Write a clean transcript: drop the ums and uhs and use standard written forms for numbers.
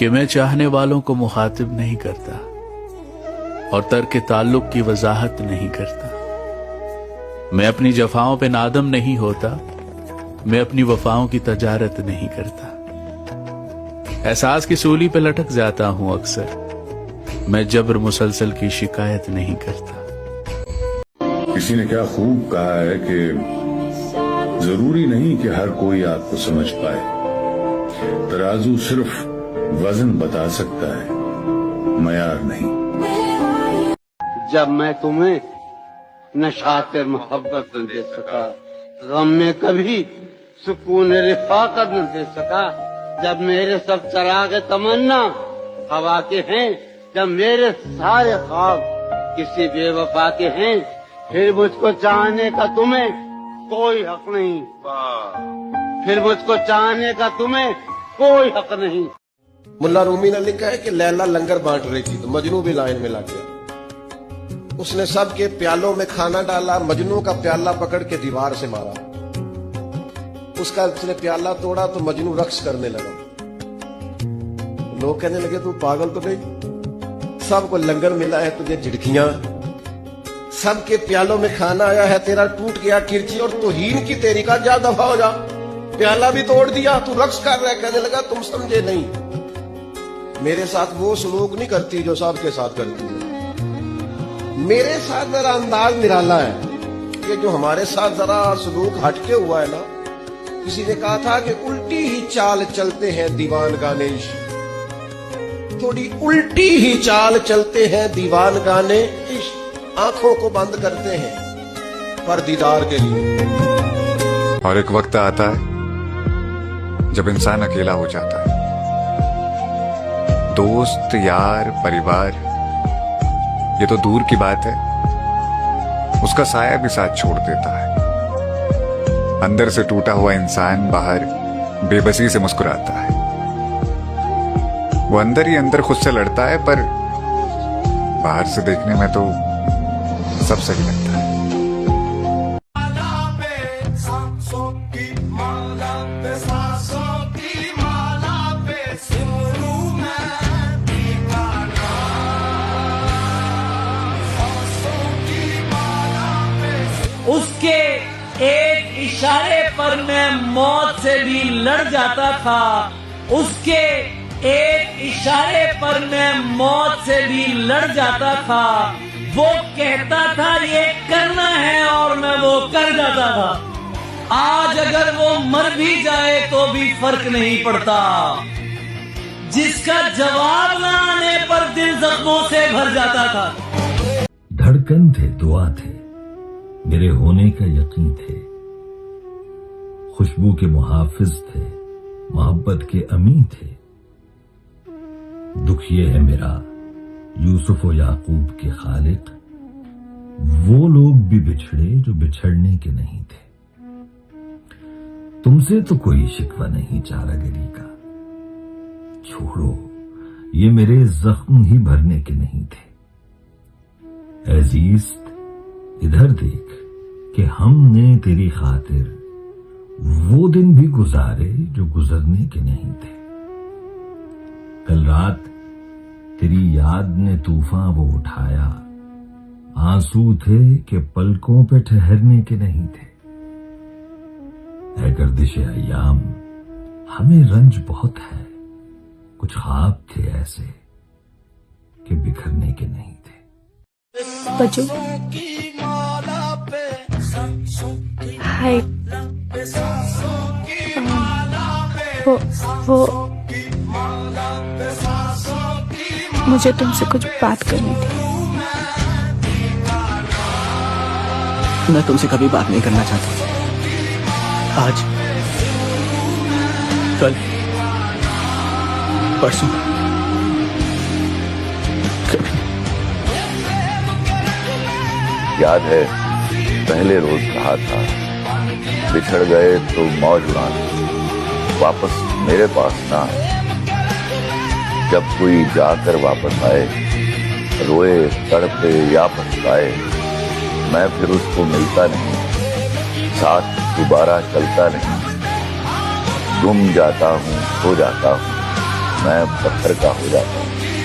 कि मैं चाहने वालों को मुखातिब नहीं करता और तर्क ताल्लुक की वजाहत नहीं करता। मैं अपनी जफाओं पे नादम नहीं होता, मैं अपनी वफाओं की तजारत नहीं करता। एहसास की सूली पे लटक जाता हूं अक्सर, मैं जबर मुसलसल की शिकायत नहीं करता। किसी ने क्या खूब कहा है कि जरूरी नहीं कि हर कोई आपको समझ पाए, तराजू सिर्फ वजन बता सकता है, मयार नहीं। जब मैं तुम्हें नशाते मोहब्बत न दे सका, गम में कभी सुकून रिफाकत न दे सका, जब मेरे सब चराग तमन्ना हवा के हैं, जब मेरे सारे ख्वाब किसी बेवफा के हैं, फिर मुझको चाहने का तुम्हें कोई हक नहीं, फिर मुझको चाहने का तुम्हें कोई हक नहीं। मुल्ला रूमी ने लिखा है कि लैला लंगर बांट रही थी तो मजनू भी लाइन में लग गया। उसने सबके प्यालों में खाना डाला, मजनू का प्याला पकड़ के दीवार से मारा। उसने प्याला तोड़ा तो मजनू रक्स करने लगा। लोग कहने लगे तू पागल तो नहीं, सबको लंगर मिला है तुझे झिड़कियां, सबके प्यालों में खाना आया है, तेरा टूट गया किरची और तौहीन की तेरी का जा दफा हो जा, प्याला भी तोड़ दिया, तू रक्स कर रहा है। कहने लगा तुम समझे नहीं, मेरे साथ वो सलूक नहीं करती जो सबके साथ करती है, मेरे साथ मेरा अंदाज निराला है कि जो हमारे साथ जरा सलूक हटके हुआ है ना। किसी ने कहा था कि उल्टी ही चाल चलते हैं दीवान गाने, थोड़ी उल्टी ही चाल चलते हैं दीवान गाने, आंखों को बंद करते हैं पर दीदार के लिए। और एक वक्त आता है जब इंसान अकेला हो जाता है, दोस्त यार परिवार ये तो दूर की बात है, उसका साया भी साथ छोड़ देता है। अंदर से टूटा हुआ इंसान बाहर बेबसी से मुस्कुराता है, वो अंदर ही अंदर खुद से लड़ता है, पर बाहर से देखने में तो सब सही लगता है। उसके एक इशारे पर मैं मौत से भी लड़ जाता था, उसके एक इशारे पर मैं मौत से भी लड़ जाता था। वो कहता था ये करना है और मैं वो कर जाता था। आज अगर वो मर भी जाए तो भी फर्क नहीं पड़ता, जिसका जवाब न आने पर दिल जख्मों से भर जाता था। धड़कन थे, दुआ थे, मेरे होने का यकीन थे, खुशबू के मुहाफिज थे, मोहब्बत के अमीन थे। दुख ये है मेरा यूसुफ और याकूब के खालिक, वो लोग भी बिछड़े जो बिछड़ने के नहीं थे। तुमसे तो कोई शिकवा नहीं चारागरी का, छोड़ो ये मेरे जख्म ही भरने के नहीं थे। अजीज इधर देख कि हमने तेरी खातिर वो दिन भी गुजारे जो गुजरने के नहीं थे। कल रात तेरी याद ने तूफान वो उठाया, आंसू थे कि पलकों पे ठहरने के नहीं थे। ऐ गर्दिश अय्याम हमें रंज बहुत है, कुछ ख्वाब थे ऐसे कि बिखरने के नहीं थे। बच्चों हाय, वो मुझे तुमसे कुछ बात करनी थी। मैं तुमसे कभी बात नहीं करना चाहता, आज, कल, परसों, कभी। याद है पहले रोज कहा था, बिछड़ गए तो मौज उड़ाना, वापस मेरे पास ना आए। जब कोई जाकर वापस आए, रोए तड़पे या पछताए, मैं फिर उसको मिलता नहीं, साथ दोबारा चलता नहीं। गुम जाता हूँ, खो जाता हूँ, मैं पत्थर का हो जाता हूँ।